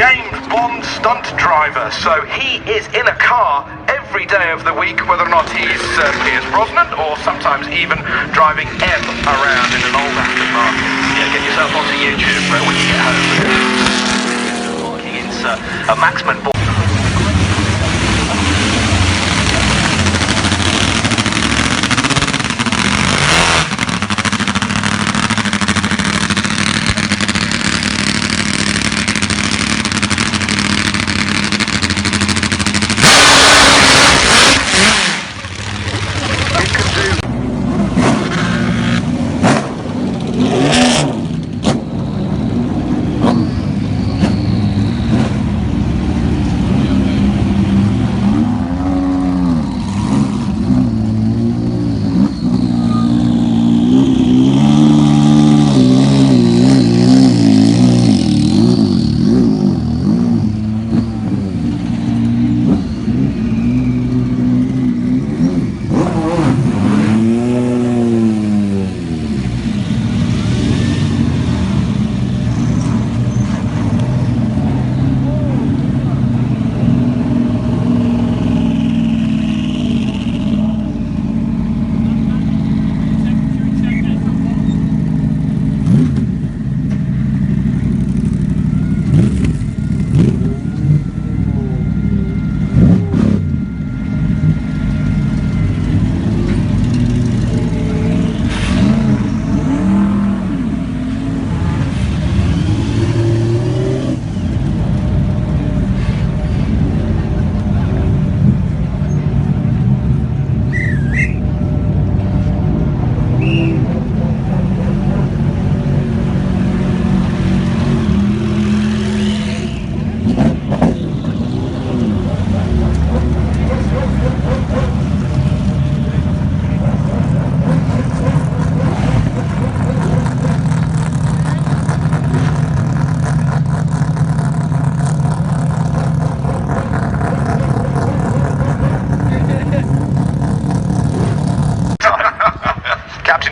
James Bond stunt driver. So he is in a car every day of the week, whether or not he's Pierce Brosnan or sometimes even driving M around in an old Aston Martin. Yeah, get yourself onto YouTube when you get home. It's a Maxman board.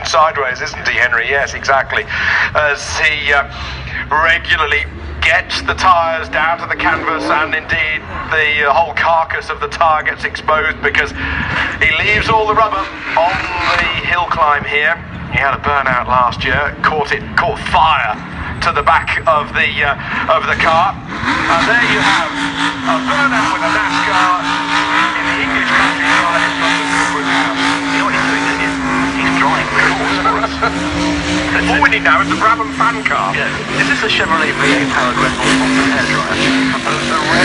Sideways, isn't he, Henry? Yes, exactly. As he regularly gets the tyres down to the canvas, and indeed the whole carcass of the tyre gets exposed because he leaves all the rubber on the hill climb here. He had a burnout last year, caught fire to the back of the car, and there you have a burnout with a NASCAR in the English countryside in front of Goodwood House. You know what he's doing, don't you? He's drawing records for us. All we need now is the Brabham fan car. Yeah. Is this a Chevrolet V8 powered Reynolds sponsored hairdryer?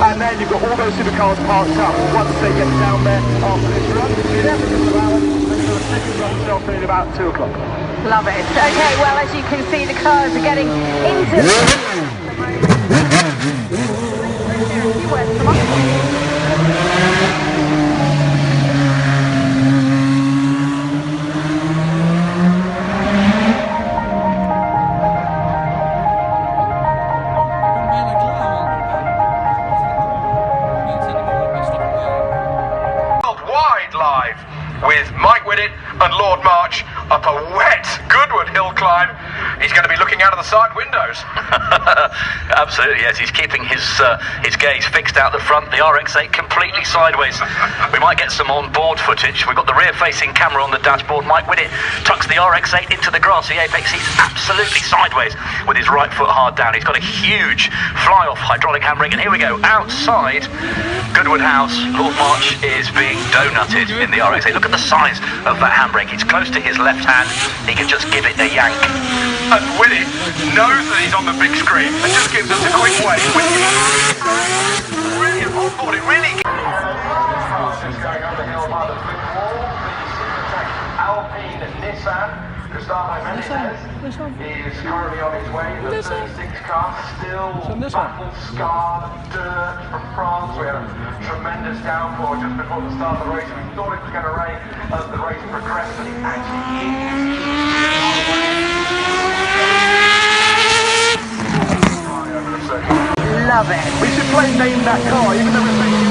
And then you've got all those supercars parked up. Once they get down there after this run, in every hours, they're going to second run itself in about 2 o'clock. Love it. Okay, well, as you can see, the cars are getting into Live with Mike Whittit and Lord March up a wet Goodwood hill climb. He's going to be looking out of the side windows. Absolutely, yes. He's keeping his gaze fixed out the front, the RX-8 completely sideways. We might get some on-board footage. We've got the rear-facing camera on the dashboard. Mike Whittit tucks the RX-8 into the grassy apex. He's absolutely sideways with his right foot hard down. He's got a huge fly-off hydraulic handbrake. And here we go, outside Goodwood House. Lord March is being donutted in the RX-8. Look at the size of that handbrake. It's close to his left hand. He can just give it a yank. And Whittit knows that he's on the big screen and just gives us a quick wave. Brilliant on-board, it really... Alpine Nissan, Gustavo Mendes. is currently on his way. The 36 car still battle-scarred dirt from France. We had a tremendous downpour just before the start of the race. We thought it was going to rain as the race progressed, but it actually is. Love it. We should play Name That Car, even though we're saying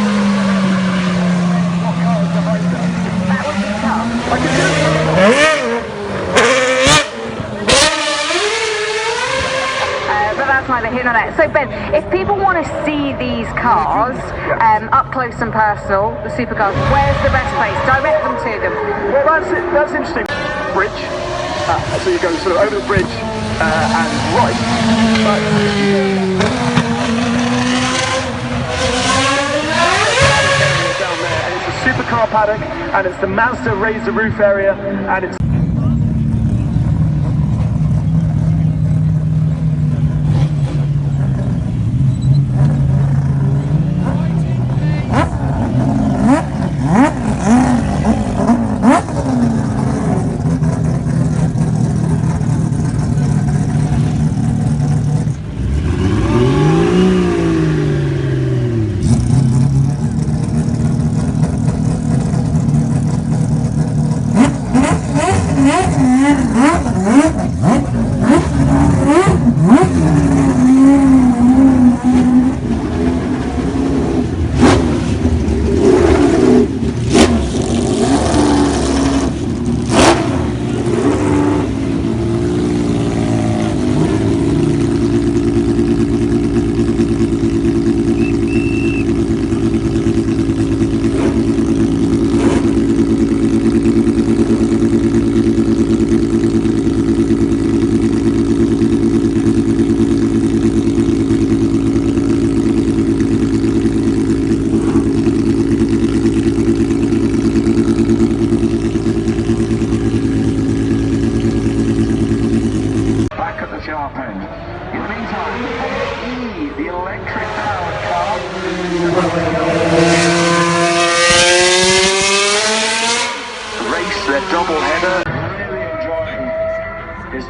what car is behind us. That would be tough. I can do it. But that's neither here nor there. So Ben, if people want to see these cars up close and personal, the supercars, where's the best place? Direct them to them. Well, that's interesting. Bridge. So you go sort of over the bridge and right. Down there, and it's the supercar paddock, and it's the Mazda Raise the Roof area, and it's.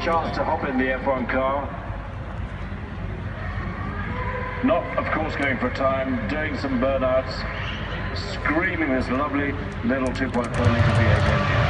Chance to hop in the F1 car. Not, of course, going for time, doing some burnouts, screaming this lovely little 2.4 litre V8 engine.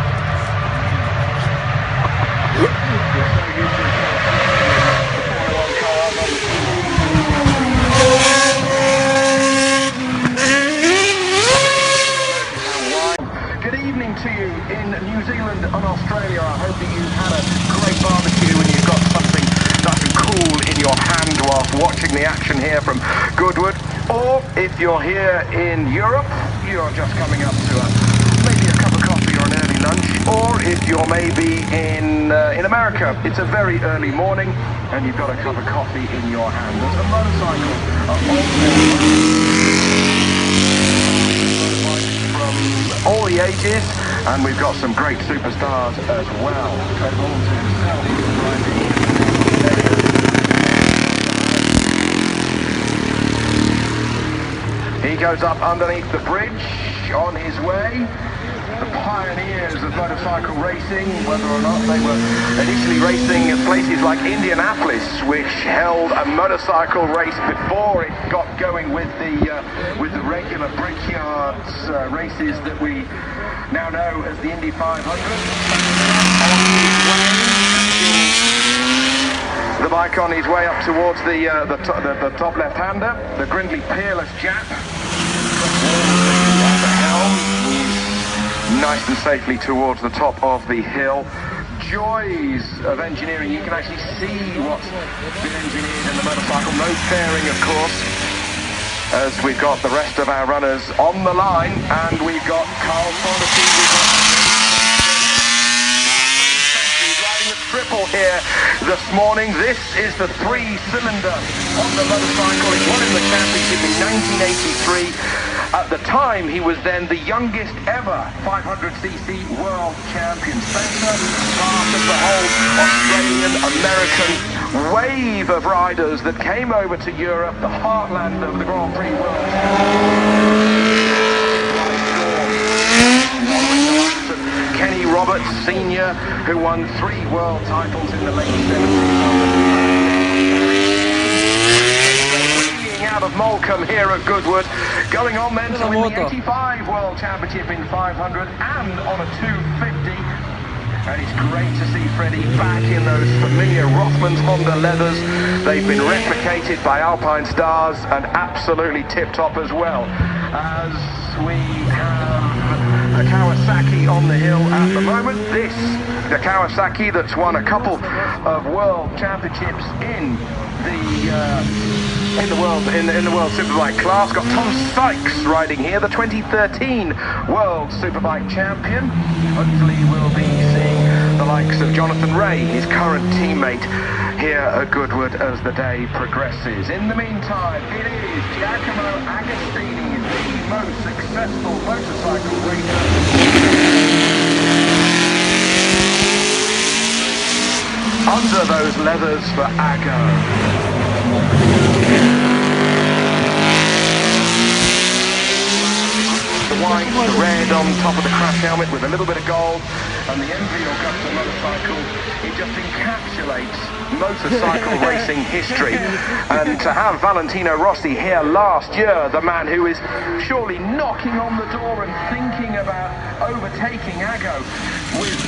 Good evening to you in New Zealand and Australia. I hope that you've had a great barbecue and you've got something nice and cool in your hand whilst watching the action here from Goodwood. Or if you're here in Europe, you're just coming up to maybe a cup of coffee or an early lunch. Or if you're maybe in America, it's a very early morning and you've got a cup of coffee in your hand. There's a motorcycle from all the ages, and we've got some great superstars as well. He goes up underneath the bridge on his way. The pioneers of motorcycle racing, whether or not they were initially racing at places like Indianapolis, which held a motorcycle race before it got going with the regular Brickyards races that we now know as the Indy 500. The bike on his way up towards the top left-hander, the Grindley Peerless Jap. Nice and safely towards the top of the hill. Joys of engineering. You can actually see what's been engineered in the motorcycle. No fairing, of course, as we've got the rest of our runners on the line, and we've got Carl Fonacy, riding a triple here this morning. This is the 3-cylinder on the motorcycle. It won in the championship in 1983. At the time, he was then the youngest ever 500cc world champion. Spencer, part of the whole Australian-American wave of riders that came over to Europe, the heartland of the Grand Prix world. Kenny Roberts Sr., who won 3 world titles in the late 70s. Out of Molecombe here at Goodwood, going on then to win the 85 World Championship in 500 and on a 250. And it's great to see Freddie back in those familiar Rothmans Honda leathers. They've been replicated by Alpine Stars and absolutely tip-top as well. As we have a Kawasaki on the hill at the moment. This, the Kawasaki that's won a couple of World Championships in the world Superbike class. Got Tom Sykes riding here, the 2013 World Superbike champion. Hopefully we'll be seeing the likes of Jonathan Ray, his current teammate, here at Goodwood as the day progresses. In the meantime, it is Giacomo Agostini, the most successful motorcycle racer. Under those leathers for Ago. The white, the red on top of the crash helmet with a little bit of gold, and the Envy Augusta motorcycle, it just encapsulates motorcycle racing history. And to have Valentino Rossi here last year, the man who is surely knocking on the door and thinking about overtaking Ago with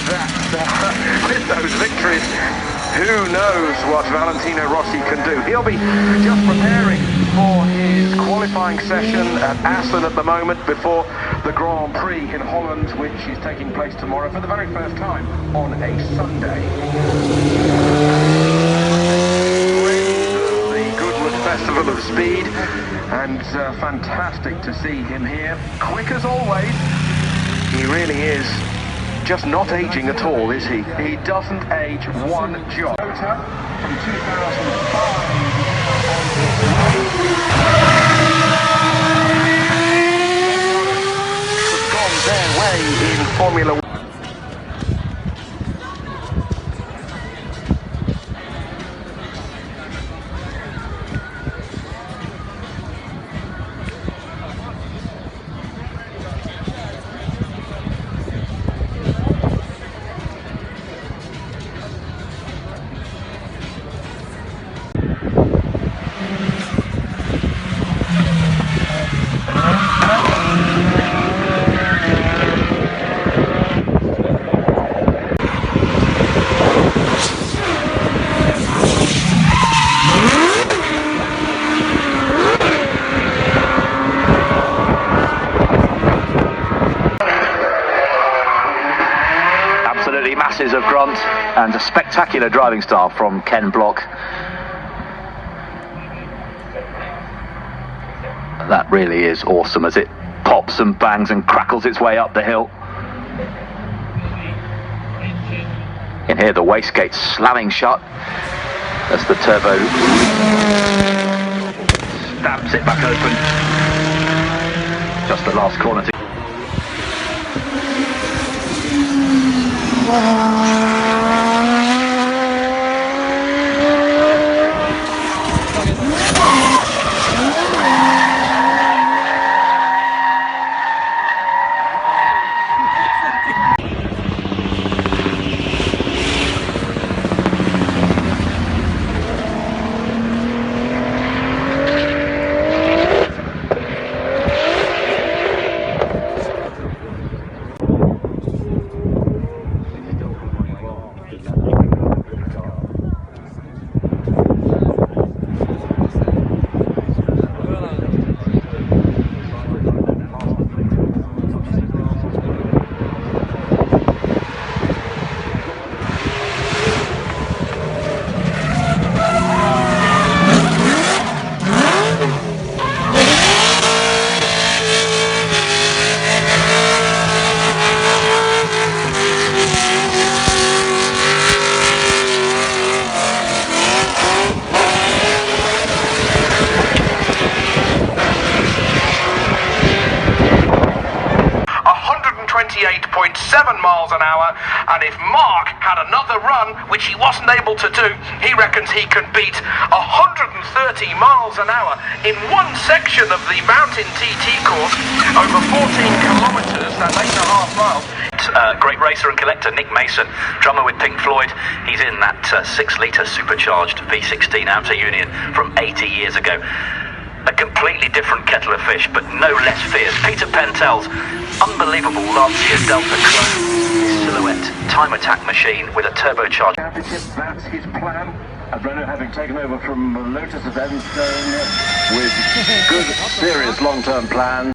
with those victories, who knows what Valentino Rossi can do. He'll be just preparing for his qualifying session at Assen at the moment before the Grand Prix in Holland, which is taking place tomorrow for the very first time on a Sunday. The Goodwood Festival of Speed, and fantastic to see him here. Quick as always. He really is. Just not aging at all, is he? He doesn't age one jot. From 2005. Gone their way in Formula 1. Masses of grunt and a spectacular driving style from Ken Block. That really is awesome as it pops and bangs and crackles its way up the hill. You can hear the wastegates slamming shut as the turbo stabs it back open. Just the last corner to miles an hour, and if Mark had another run, which he wasn't able to do, he reckons he can beat 130 miles an hour in one section of the Mountain TT course over 14 kilometres, that's 8.5 miles. great racer and collector Nick Mason, drummer with Pink Floyd. He's in that 6-litre supercharged V16 Outer Union from 80 years ago. A completely different kettle of fish, but no less fierce. Peter Pentel's unbelievable Lancia Delta Clone silhouette time attack machine with a turbocharged. That's his plan. And Renault having taken over from Lotus of Enstone with good, serious long-term plans.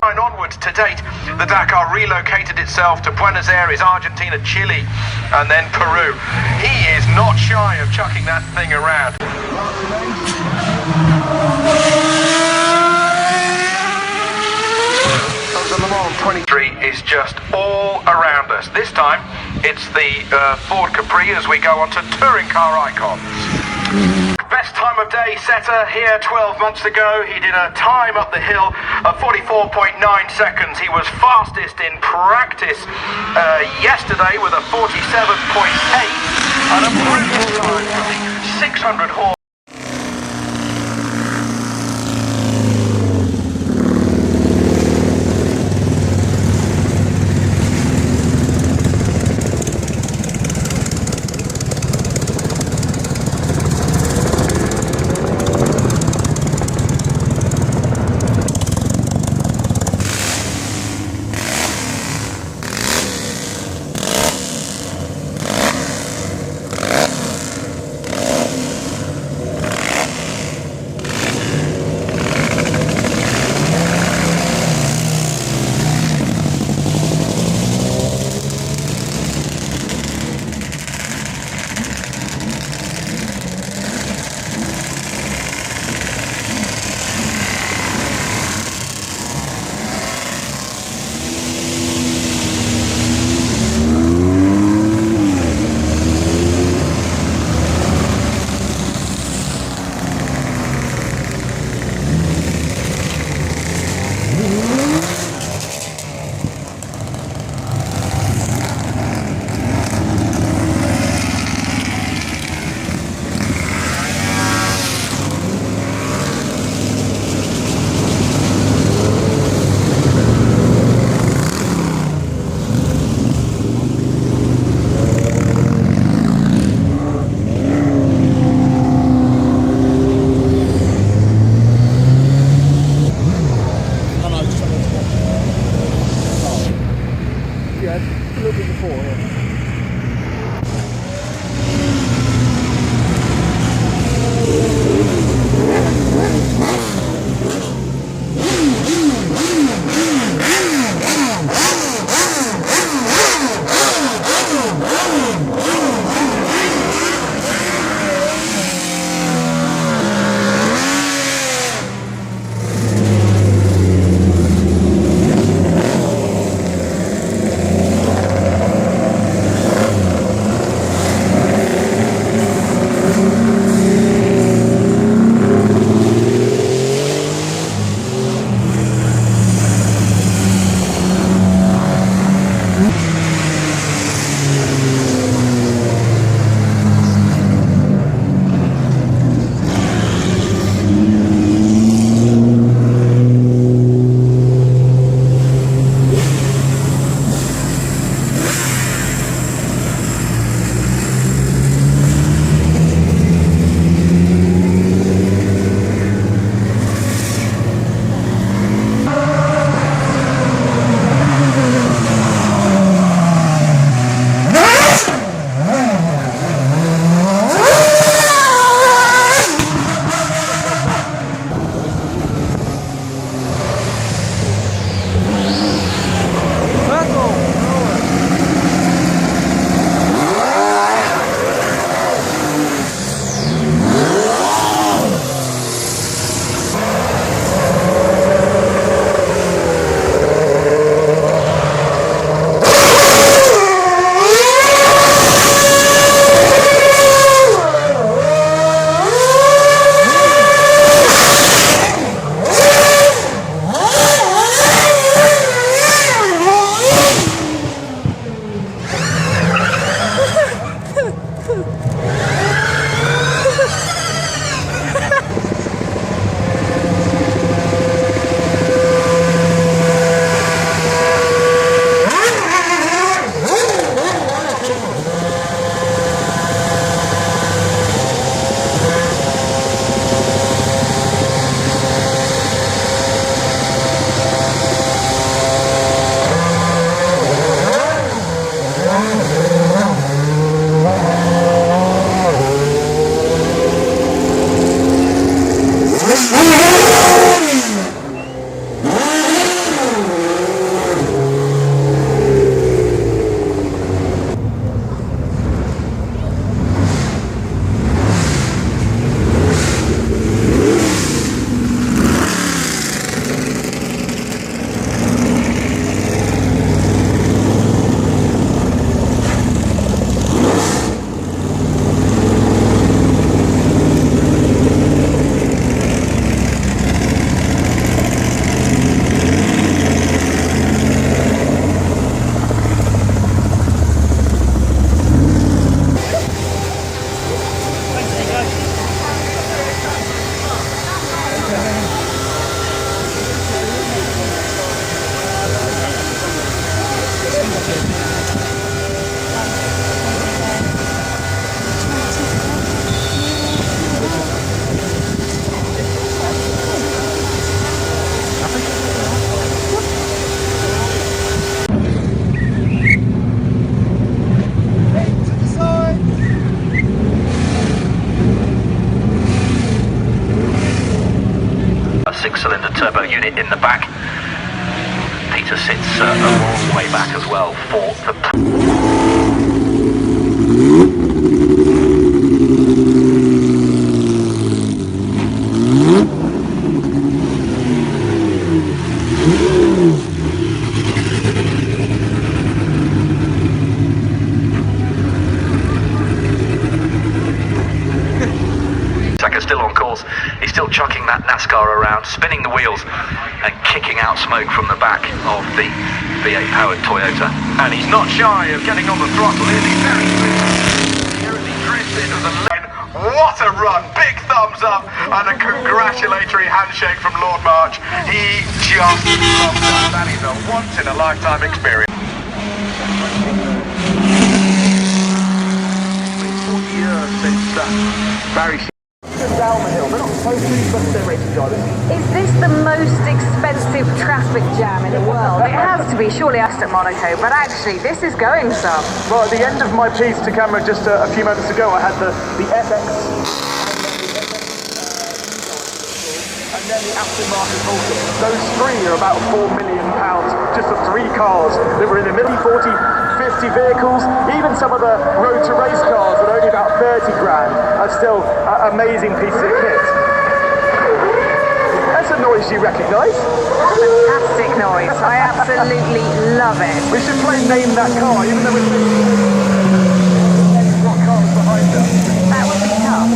Onwards to date, the Dakar relocated itself to Buenos Aires, Argentina, Chile, and then Peru. He is not shy of chucking that thing around. The Le Mans 23 is just all around us. This time, it's the Ford Capri as we go on to touring car icons. Best time of day setter here 12 months ago. He did a time up the hill of 44.9 seconds. He was fastest in practice yesterday with a 47.8 and a brilliant time for the 600 horse. 6-cylinder turbo unit in the back. Peter sits a long way back as well for the... Still on course, he's still chucking that NASCAR around, spinning the wheels and kicking out smoke from the back of the V8 powered Toyota. And he's not shy of getting on the throttle, is he? Very nearly drifts into the lane. What a run! Big thumbs up and a congratulatory handshake from Lord March. He just loves that. That is a once in a lifetime experience. 40 years since Barry down the hill. They're not supposed to, but they're racing drivers. Is this the most expensive traffic jam in the world? It has to be, surely us at Monaco, but actually this is going some. Well, at the end of my piece to camera just a few moments ago, I had the FX and then the aftermarket Vulcan. Those three are about £4 million just for 3 cars that were in the middle 40, 50 vehicles. Even some of the road to race cars that are only about 30 grand are still amazing pieces of kit. That's a noise you recognise. Fantastic noise. I absolutely love it. We should play Name That Car, even though it's what car is behind us. That would be tough.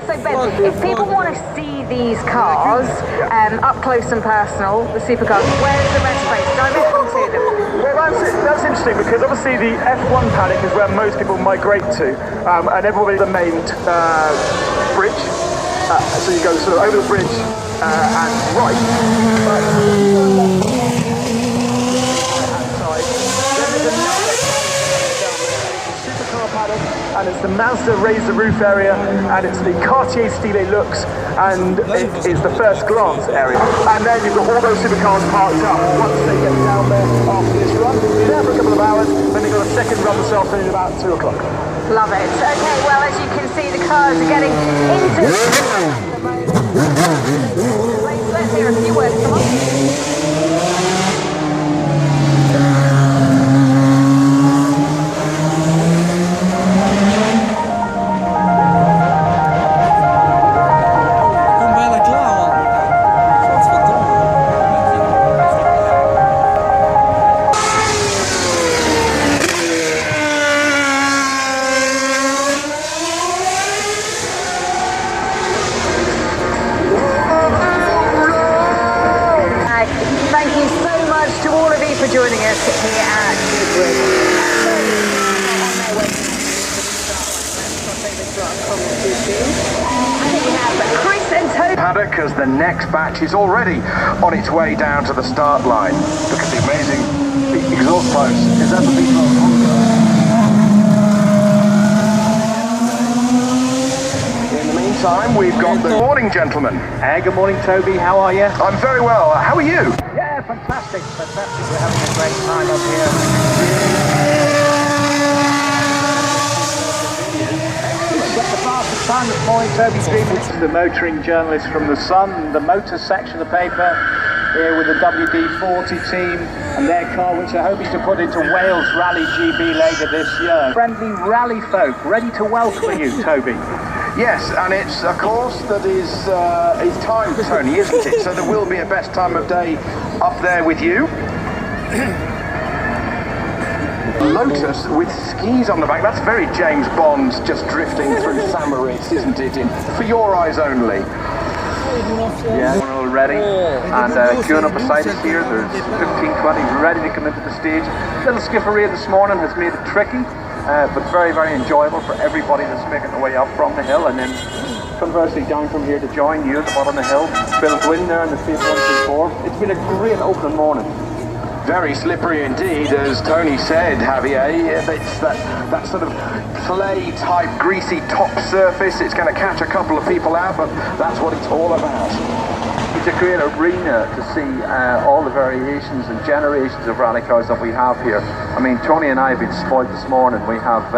So Ben, if people want to see these cars up close and personal, the supercars, where's the best place? Direct them to them. Well, that's interesting because obviously the F1 paddock is where most people migrate to, and everybody the main bridge. So you go sort of over the bridge and right. Supercar paddock, and it's the Mazda Raise the Roof area, and it's the Cartier Style Lux, and it is the First Glance area. And then you've got all those supercars parked up. Once they get down there after this run, you're there for a couple of hours, then they've got a second run this afternoon about 2 o'clock. Love it. Okay, well, as you can see, the cars are getting into let's hear a few words from us. Thank you so much to all of you for joining us here at Goodwood. I think we have Chris and Toby. Paddock, as the next batch is already on its way down to the start line. Look at the amazing exhaust pipes. Is that the V12? Time we've got the morning, gentlemen. Good morning, Toby. How are you? I'm very well. How are you? Yeah, fantastic. We're having a great time up here. Got the fastest time this morning, Toby's been. This is the motoring journalist from The Sun, the motor section of the paper, here with the WD-40 team and their car, which they're hoping to put into Wales Rally GB later this year. Friendly rally folk, ready to welcome you, Toby. Yes, and it's a course that is timed, Tony, isn't it? So there will be a best time of day up there with you. Lotus with skis on the back. That's very James Bond, just drifting through Samaritz, isn't it? For your eyes only. Yeah, we're all ready, and queuing up beside us here, there's 15, 20 ready to come into the stage. Little skippery this morning has made it tricky, but very, very enjoyable for everybody that's making their way up from the hill, and then conversely down from here to join you at the bottom of the hill. Bill Gwynn there in the Fiat 124. It's been a great opening morning. Very slippery indeed, as Tony said, Javier. It's that sort of clay-type, greasy top surface. It's going to catch a couple of people out, but that's what it's all about. It's a great arena to see all the variations and generations of rally cars that we have here. I mean, Tony and I have been spoiled this morning. We have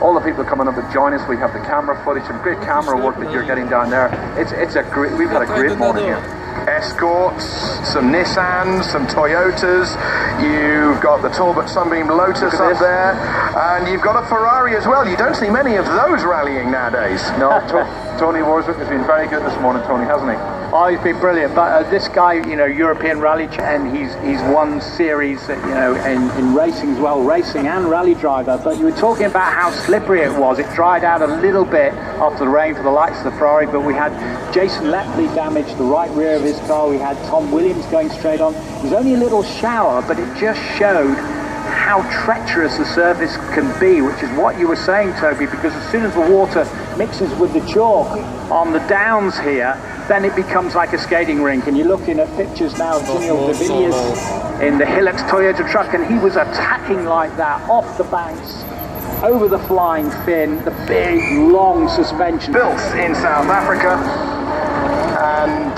all the people coming up to join us. We have the camera footage, some great camera work that you're getting down there. We've had a great morning here. Escorts, some Nissans, some Toyotas, you've got the Talbot Sunbeam Lotus up there, and you've got a Ferrari as well. You don't see many of those rallying nowadays. No, Tony Rosberg has been very good this morning, Tony, hasn't he? Oh, he's been brilliant. But this guy, European Rally, and he's won series, in racing as well, racing and rally driver. But you were talking about how slippery it was. It dried out a little bit after the rain for the likes of the Ferrari, but we had Jason Lepley damage the right rear of his car. We had Tom Williams going straight on. It was only a little shower, but it just showed how treacherous the surface can be, which is what you were saying, Toby, because as soon as the water mixes with the chalk on the downs here, then it becomes like a skating rink. And you're looking at pictures now of Daniel de Villiers in the Hilux Toyota truck, and he was attacking like that, off the banks, over the flying fin, the big, long suspension. Built in South Africa, and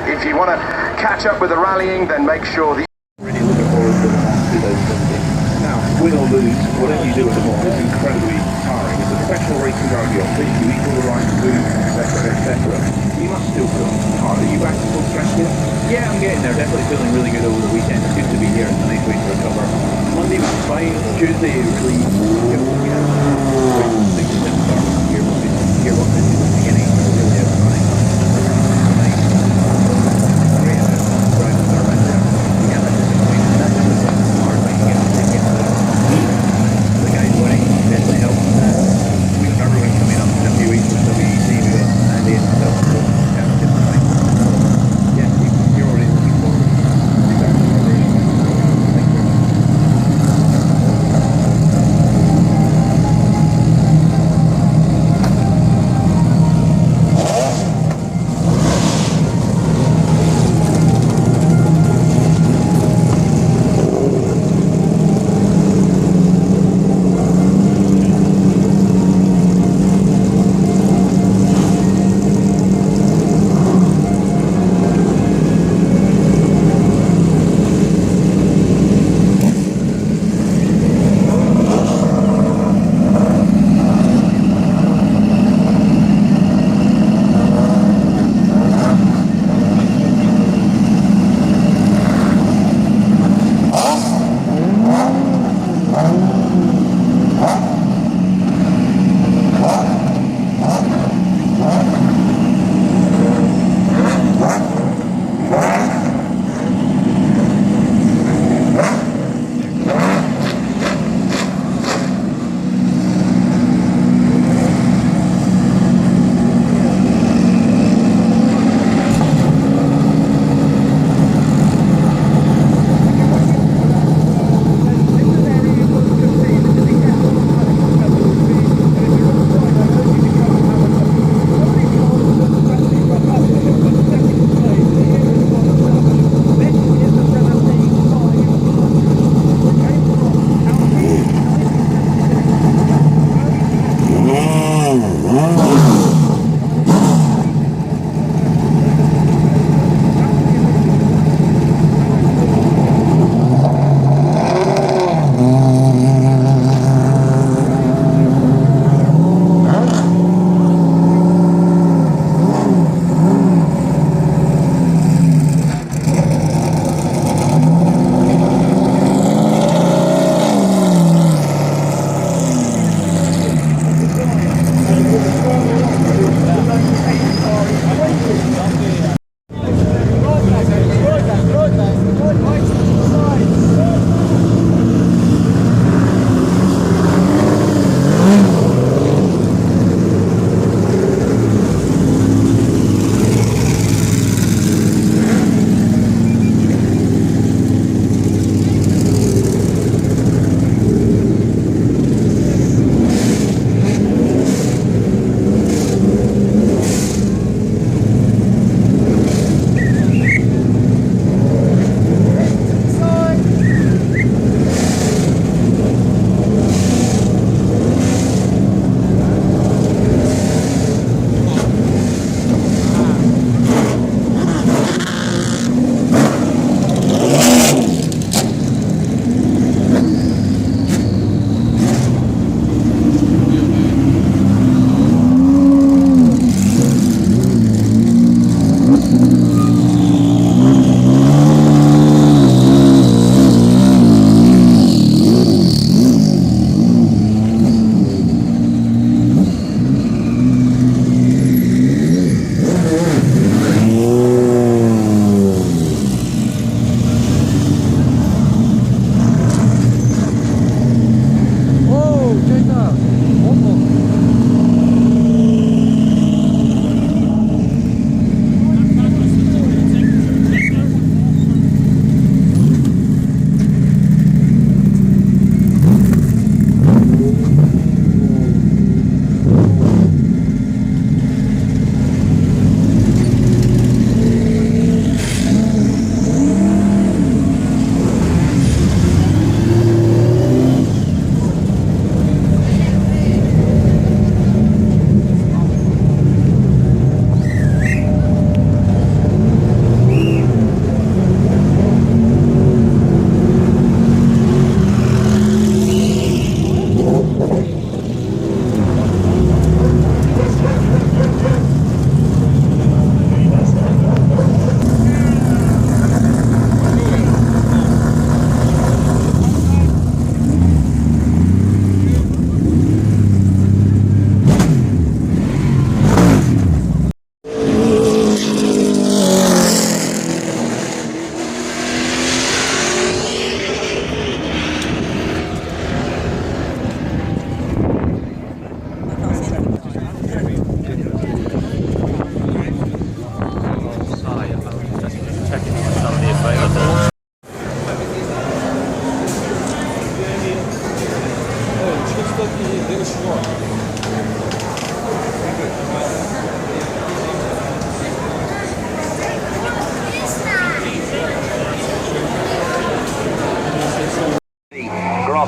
if you want to catch up with the rallying, then make sure that Really looking forward to those things. Now, win or lose, whatever you do at the moment is incredibly tiring. As a professional racing driver, you're fit, you equal the right to do, etc. You must still feel hard. Are you back to full strength yet? Yeah, I'm getting there. Definitely feeling really good over the weekend. It's good to be here. It's a nice way to recover. Monday was fine. Tuesday, it really, things didn't start here. Here, what this is the beginning. Really out running. Nice. Great. Drivers are right there. The guys winning definitely helps. We have everyone coming up in a few weeks with WEC, we've got Andy and stuff, so yeah, you're already looking forward to be back in our racing. Thank you very much.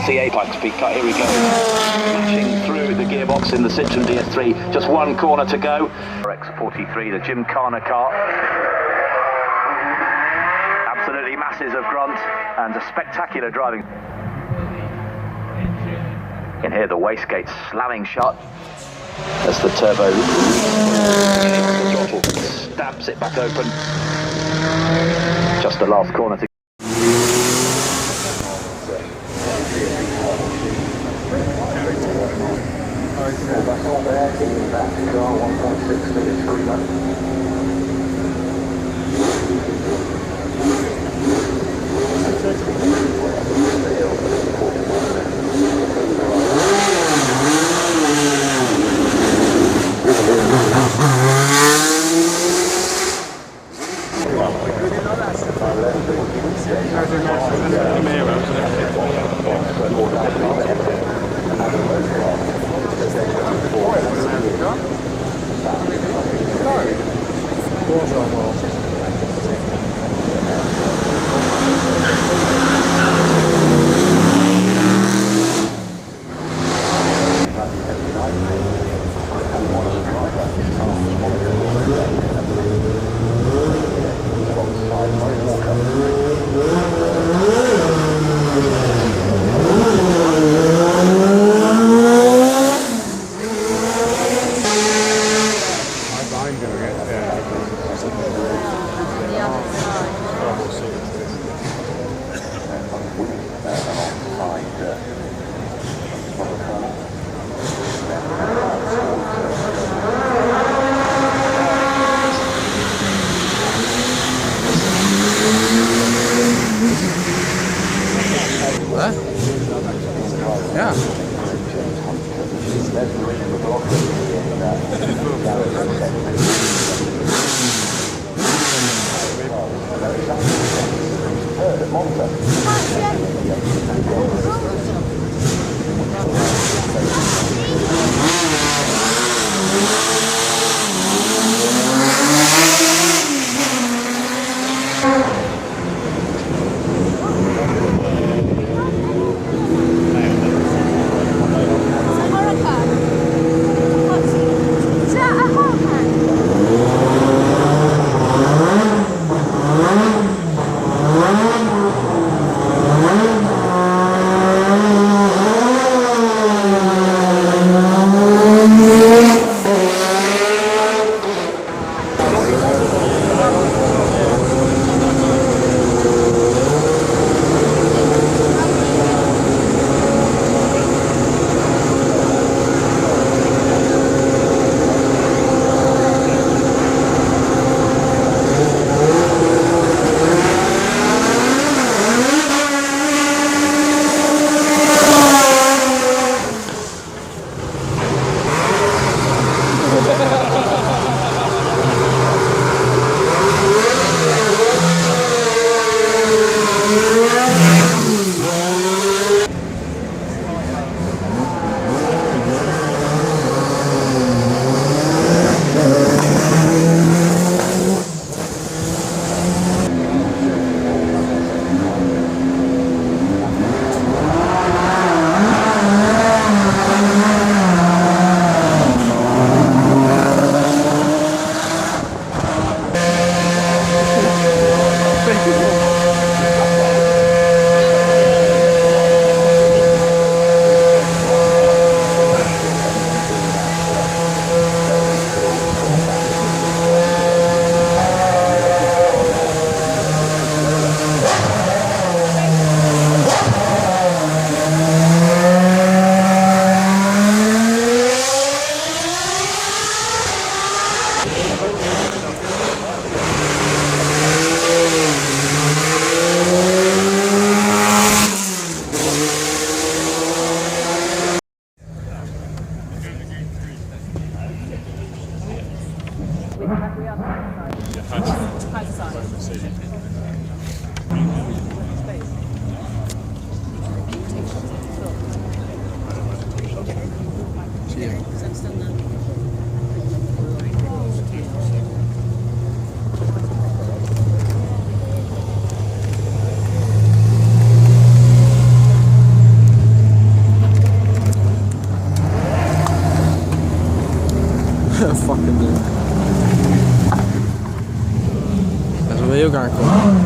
CA pipe speed cut. Here he goes, smashing through the gearbox in the Citroen DS3. Just one corner to go. RX-43, the Jim Carner car. Absolutely masses of grunt and a spectacular driving. You can hear the wastegate slamming shut as the turbo throttle stamps it back open. Just the last corner to Fucking ding. En zo wil je ook aankomen.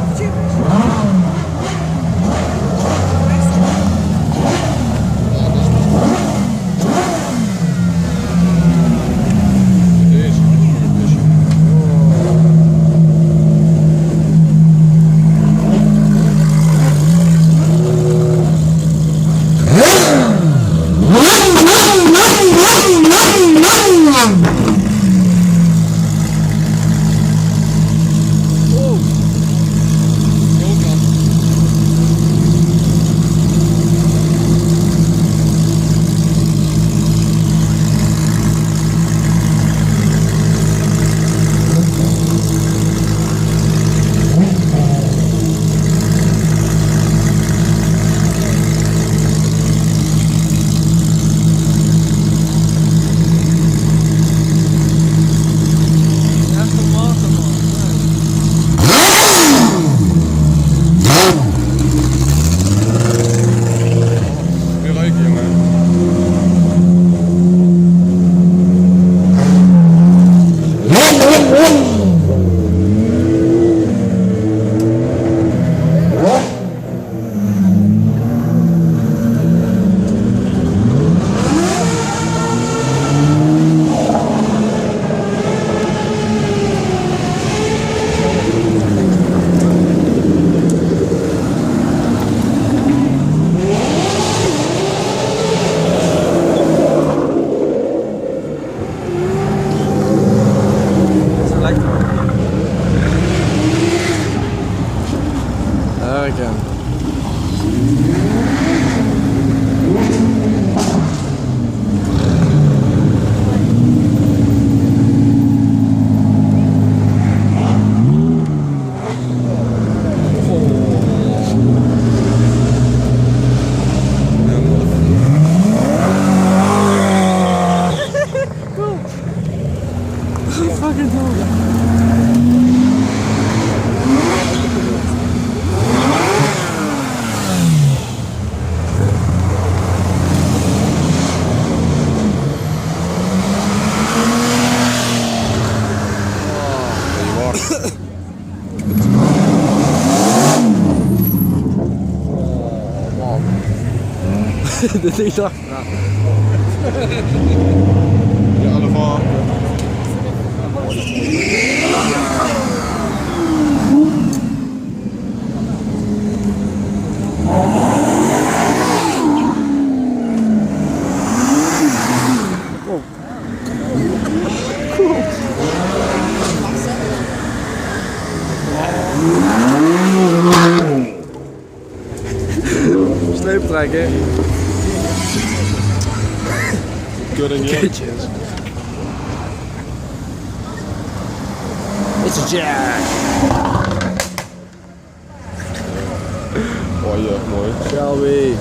Dit is echt. Ja, allemaal. Sleeptrekken. Kutjes. It's a jack. Oh ja, mooi. Shall we?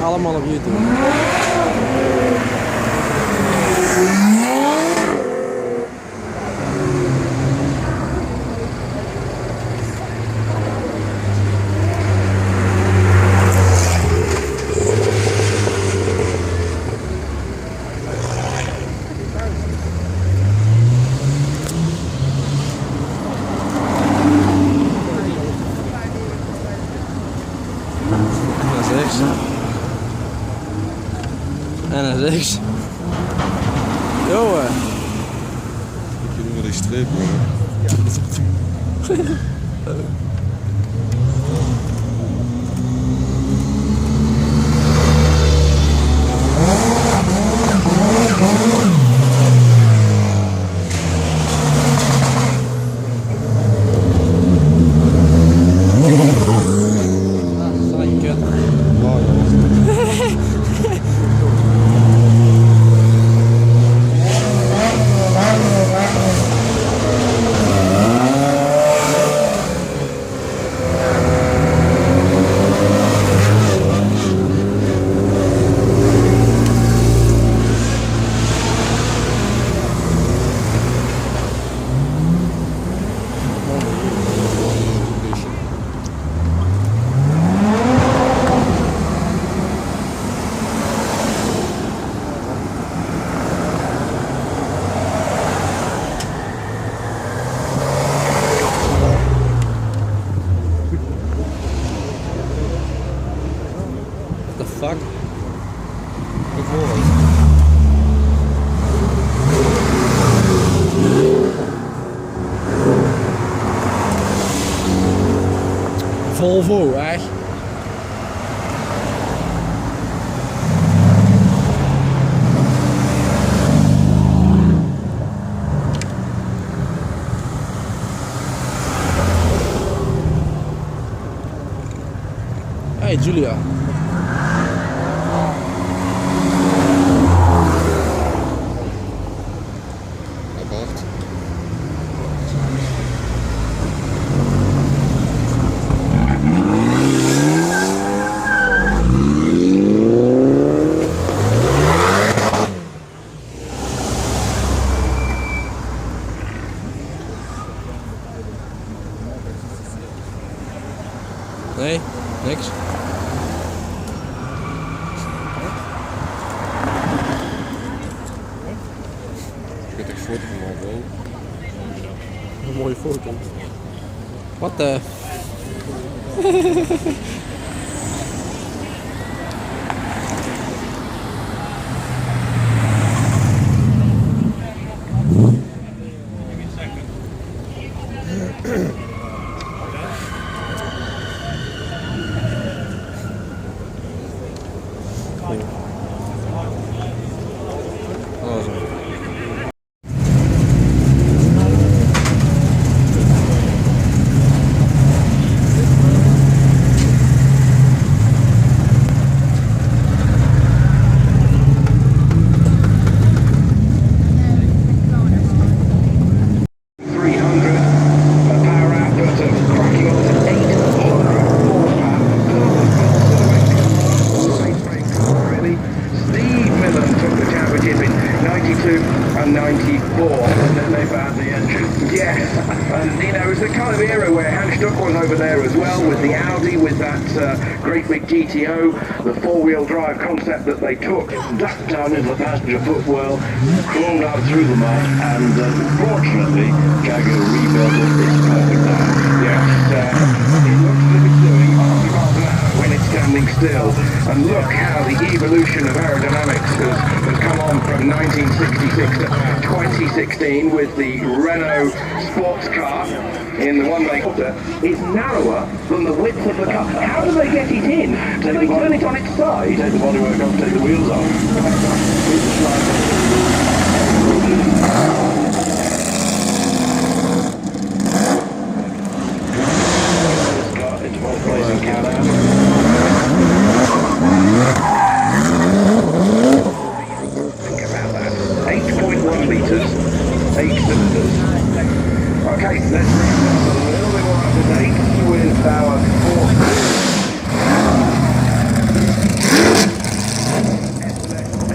Allemaal op YouTube. Dat is niks. En dat is niks. Jongen. Ik doe wel die streep, hoor. Volvo, echt. Hey Julia. Bart. Nee, niks. Ik heb een foto van mijn bol. Een mooie foto. Wat de? Oh, zo. And 94, and then they banned the engine. Yeah, and you know, it was the kind of era where Hans Stuck was over there as well, with the Audi, with that great big GTO, the four-wheel drive concept that they took, ducked down into the passenger footwell, crawled out through the mud, and fortunately, Jaguar rebuilt it. It's perfect now. Yes, it looks as if it's doing 40 miles an hour when it's standing still, and look how the evolution of aerodynamics has come on from 1966 to 2016 with the Renault sports car in the one-way quarter. It's narrower than the width of the car. How do they get it in? Do they turn it on its side? Take the bodywork off, take the wheels off. This car into both places in Canada. 8.1 litres, 8 cylinders. Okay, let's bring this a little bit more up to date with our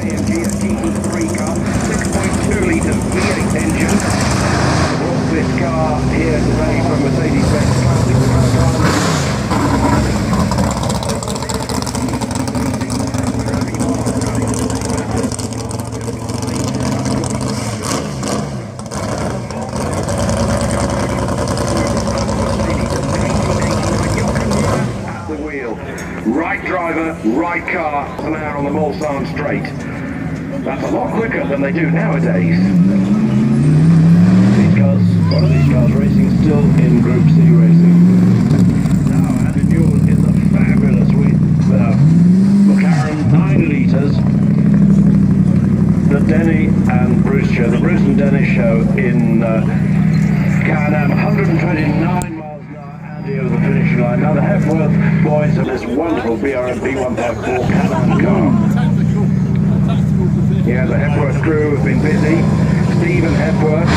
AMG, a GT3 car, 6.2 litre V8 engine. Brought this car here today from Mercedes-Benz Classic car. Right driver, right car, an hour on the Mulsanne straight. That's a lot quicker than they do nowadays. These cars, one of these cars racing still in Group C racing. Now added yours is a fabulous with McLaren 9 litres. The Denny and Bruce show, the Bruce and Denny show in Can-Am, 129 over the finishing line. Now the Hepworth boys of this wonderful BRM B154 Can-Am car. Yeah, the Hepworth crew have been busy. Stephen Hepworth,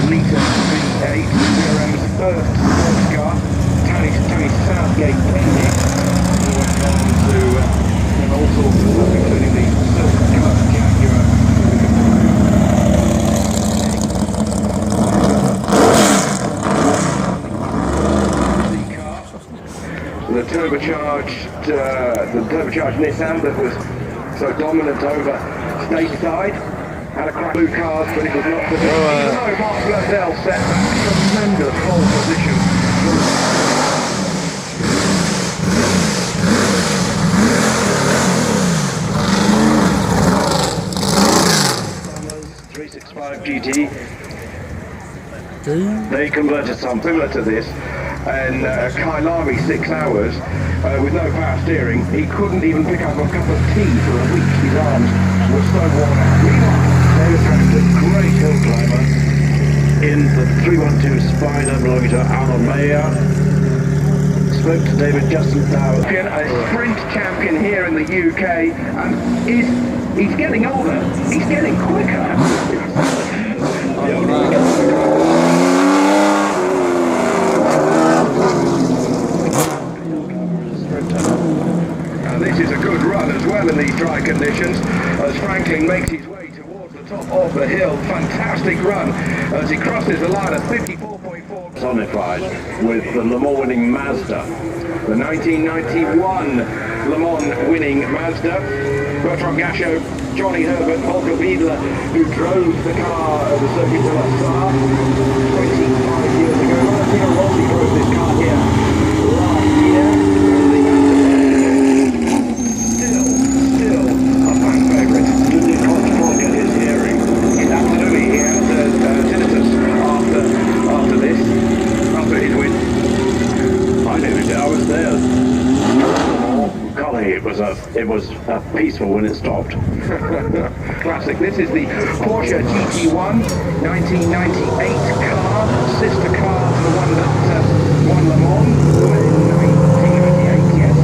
8 litre V8, BRM's first sports car. Tony Southgate Penny, who went on to all sorts of stuff, including the silver Jaguar. The turbocharged Nissan that was so dominant over stateside had a crack blue cars, but it was not the even though Mark Blundell set that tremendous pole position. 365 GT. They converted some similar to this. in Kailami 6 hours with no power steering. He couldn't even pick up a cup of tea for a week. His arms were so worn out. Meanwhile, David Hampton, great hill climber in the 312 Spider belonging to Alan Mayer. Spoke to David just now. A sprint champion here in the UK, and he's getting older. He's getting quicker. This is a good run as well in these dry conditions as Franklin makes his way towards the top of the hill. Fantastic run as he crosses the line at 54.4. Personified with the Le Mans winning Mazda. The 1991 Le Mans winning Mazda. Bertrand Gachot, Johnny Herbert, Volker Wiedler, who drove the car at the Circuit de la Sarre 25 years ago. Nico Rosberg drove this car here last year. Still a fan favourite. Nico Rosberg is hearing. Absolutely, he had tinnitus after this, after his win. I knew it. I was there. Golly, it was peaceful when it stopped. Classic. This is the Porsche GT1 1998 car, sister car to the one that won Le Mans in 1998. Yes.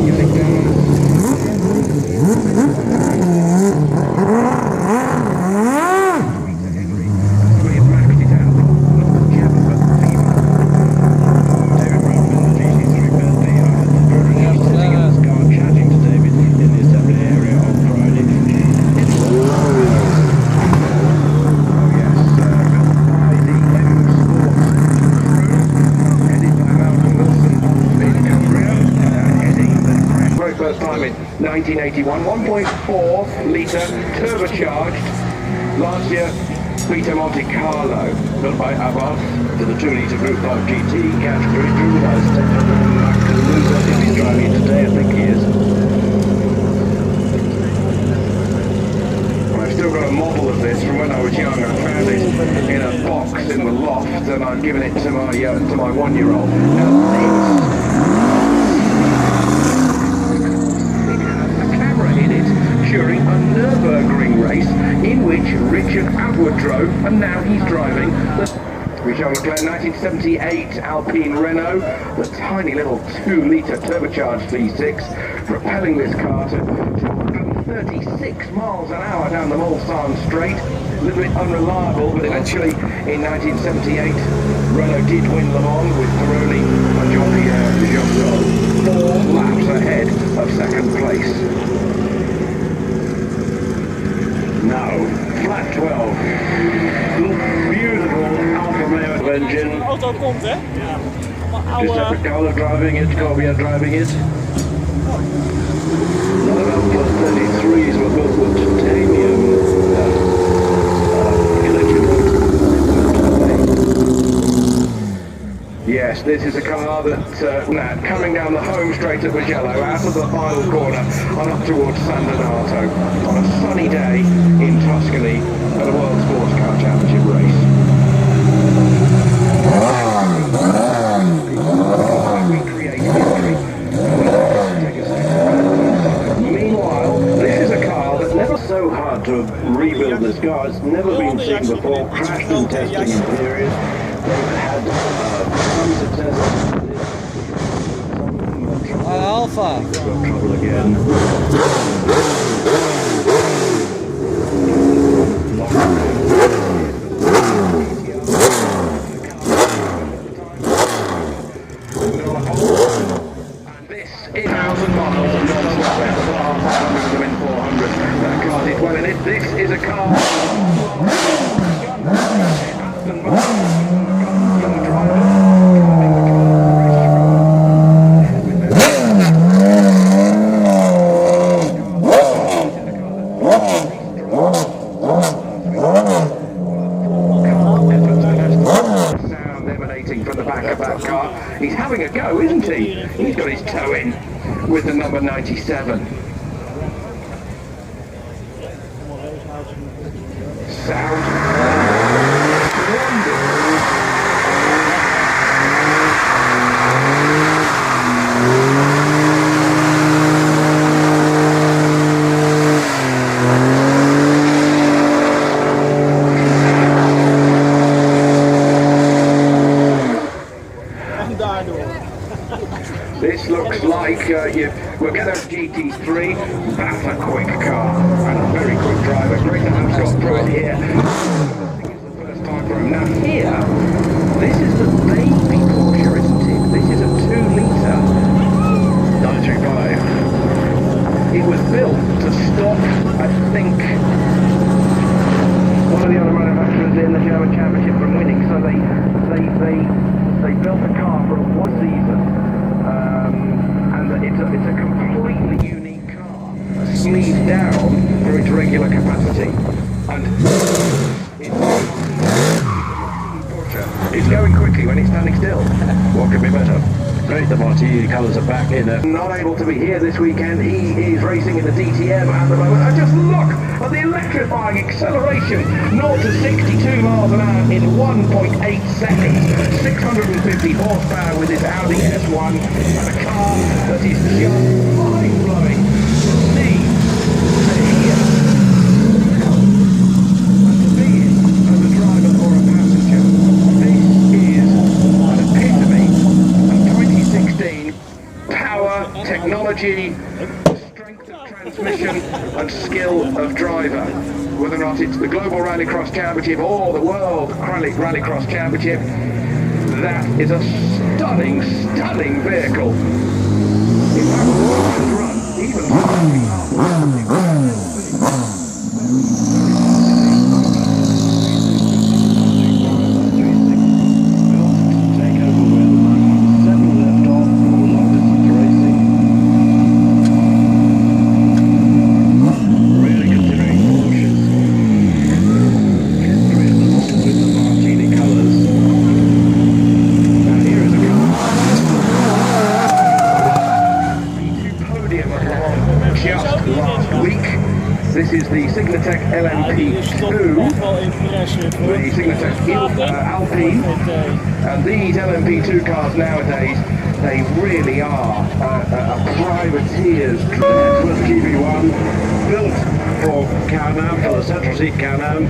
Music down. We have maxed it out. Not Jim, but Fever. David Rodman, the GT3 birthday. Sitting in his car, chatting to David in the assembly area on Friday. Oh yes, IDM Sports crew, headed by Malcolm Wilson in Cumbria, heading the very first time in 1981, 1.4 litre turbocharged. Last year, Vita Monte Carlo, built by Abarth to the 2 litre Group 5 GT category, driven by Stefan Macaluso. If he's driving it today, I think he is. I've still got a model of this from when I was young. I found it in a box in the loft, and I've given it to my 1-year-old. Now it has a camera in it, during a Nürburgring race in which Richard Atwood drove, and now he's driving the Michel Leclerc 1978 Alpine Renault, the tiny little 2 litre turbocharged V6, propelling this car to 236 miles an hour down the Mulsanne Straight. A little bit unreliable, but eventually in 1978 Renault did win Le Mans with Pironi and Jean-Pierre Josson, 4 laps ahead of second place. Now, flat 12. Beautiful Alfa Romeo engine. Auto komt, hè? Ja. Giuseppe Calo driving it, Corbia driving it. None of our plus 33s were Goodwood titanium electrical. Yes, this is a car that coming down the home straight at Mugello, out of the final corner and up towards San Donato on a sunny day in Tuscany at a World Sports Car Championship race. Recreate history. Meanwhile, this is a car that's never so hard to rebuild this car. It's never been seen before, crashed in testing in period. They've had some success. Alpha. Got trouble again. And this is 1,000 miles of non-stop SR 400. That car did well in it. This is a car. Young driver. Sound emanating from the back of that car. He's having a go, isn't he? He's got his toe in with the number 97. Sound. This looks like we'll get a GT3. That's a quick car and a very quick driver. Great to have Scott Pruitt here. I think it's the first time for him. Now here, this is the baby Porsche, isn't it? This is a 2-litre 935. It was built to stop, I think, one of the other manufacturers in the German Championship from winning. So they built a car for one season. And it's a completely unique car, sleeved down for its regular capacity, and it's going quickly when it's standing still. What could be better? Great, the Martini colours are back in there. Not able to be here this weekend. He is racing in the DTM at the moment. And just look at the electrifying acceleration. 0 to 62 miles an hour in 1.8 seconds. 650 horsepower with his Audi S1 and a car that is just mind-blowing to see, to hear, and to be as a driver or a passenger. This is an epitome of 2016 power, technology, strength of transmission and skill of driver. Whether or not it's the Global Rallycross Championship or the World Rallycross Championship, that is a stunning, stunning vehicle. In fact, run, even Alpine, and these LMP2 cars nowadays, they really are a privateer's GB1, built for Can-Am, for the central seat Can-Am.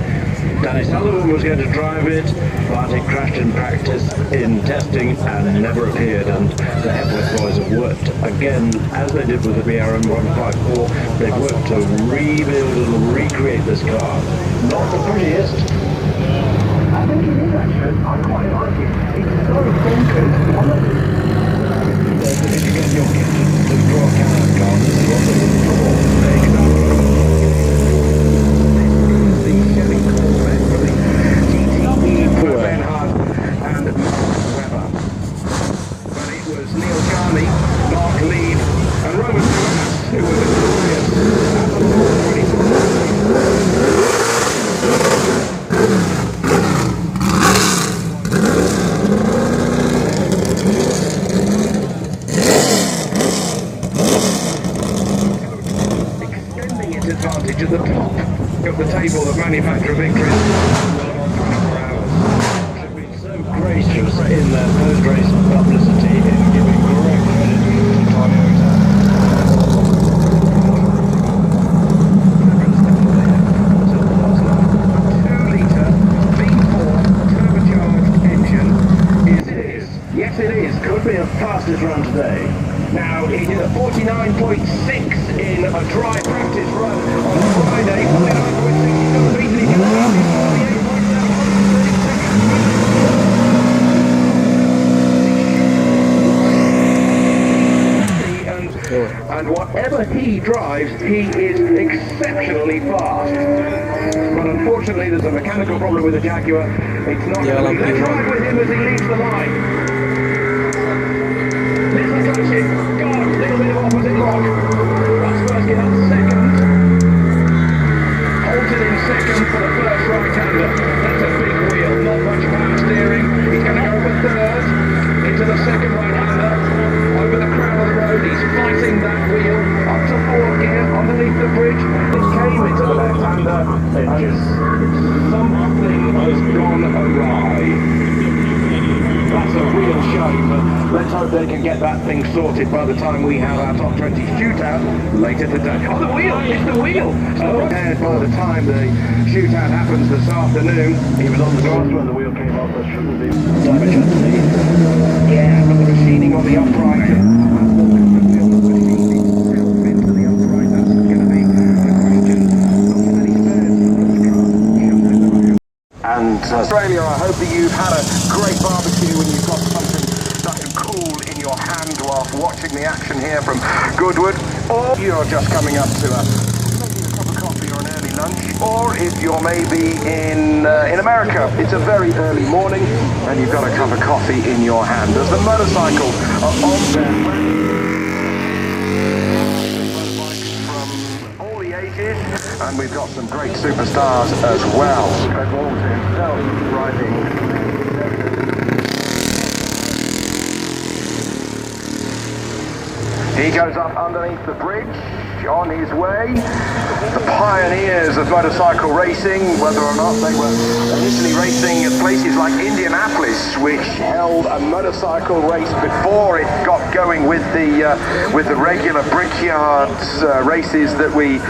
Danny Sullivan was going to drive it, but it crashed in practice in testing and never appeared. And the Hepworth boys have worked again, as they did with the BRM 154. They've worked to rebuild and recreate this car. Not the prettiest. I think it is actually. I quite like it. It's so bonkers. If you get your kitchen to draw Can-Am cars, there's a lot of them to draw. The Chevy Corvette for the GTE for Benhart and Weber. But it was Neil Charney, Mark Lead and Roman who were victorious at the World 2014. Advantage at the top of the table of manufacturer victories. 24 hours. They've been so gracious in their post-race publicity in giving great credit to Toyota. 2-litre V4 turbocharged engine. Yes, it is. Could be a fastest run today. Now, he did a 49.6 in a dry practice run on Friday. 49.6 easily get around in 48.7. And whatever he drives, he is exceptionally fast. But unfortunately, there's a mechanical problem with the Jaguar. It's not going to drive with him as he leaves the line. Little touch it. Go on, little bit of opposite lock. Rosberg in on second. Holton in second for the first right-hander. That's a big wheel, not much power steering. He's going to go for third into the second right-hander. Over the crown of the road, he's fighting that wheel up to fourth gear underneath the bridge. It came into the left-hander and something has gone awry. That's a real shame, but let's hope they can get that thing sorted by the time we have our top 20 shootout later today. Oh, the wheel! It's the wheel! So prepared by the time the shootout happens this afternoon. He was on the grass when the wheel came off. There shouldn't be damage underneath. Yeah, but the the upright and into the upright. That's going to be the question. And Australia, I hope that you've had a great barbecue and you've got something nice and cool in your hand whilst watching the action here from Goodwood, or you're just coming up to maybe a cup of coffee or an early lunch, or if you're maybe in America, it's a very early morning and you've got a cup of coffee in your hand as the motorcycles are on their way. And we've got some great superstars as well. He goes up underneath the bridge on his way. The pioneers of motorcycle racing, whether or not they were initially racing at places like Indianapolis, which held a motorcycle race before it got going with the regular brickyard races that we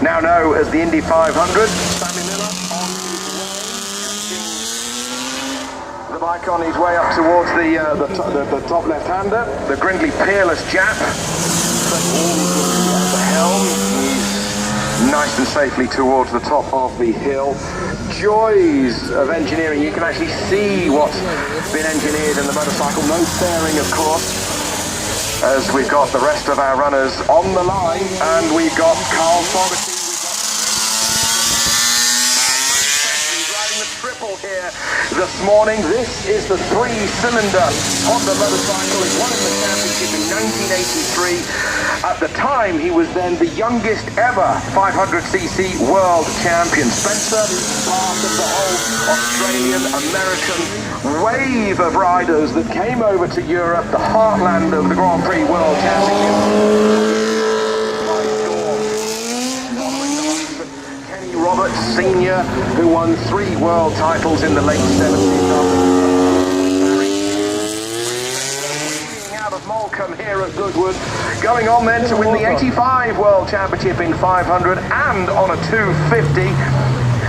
now know as the Indy 500. Sammy Miller on his way, the bike on his way up towards the top left-hander, the Grindley Peerless Jap. At the helm, he's nice and safely towards the top of the hill. Joys of engineering. You can actually see what's been engineered in the motorcycle. No fairing, of course, as we've got the rest of our runners on the line, and we've got Carl Fogarty. He's riding the triple here this morning. This is the three-cylinder Honda motorcycle. He won in the championship in 1983. At the time, he was then the youngest ever 500cc world champion. Spencer, part of the whole Australian-American wave of riders that came over to Europe, the heartland of the Grand Prix World Championship. Kenny Roberts Sr., who won 3 world titles in the late 70s. Out of Morecambe here at Goodwood, going on then to win the 85 World Championship in 500 and on a 250.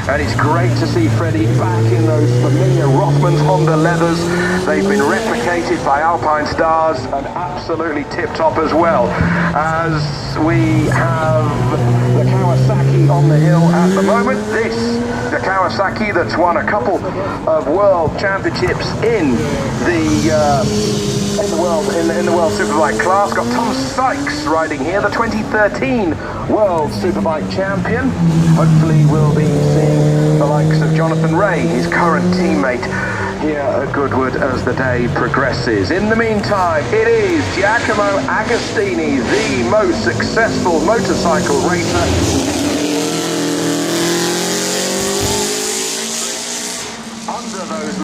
And it's great to see Freddie back in those familiar Rothmans Honda leathers. They've been replicated by Alpine Stars and absolutely tip-top as well. As we have the Kawasaki on the hill at the moment. The Kawasaki that's won a couple of world championships in the world superbike class. Got Tom Sykes riding here, the 2013 world superbike champion. Hopefully we'll be seeing the likes of Jonathan Ray, his current teammate here at Goodwood, as the day progresses. In the meantime, it is Giacomo Agostini, the most successful motorcycle racer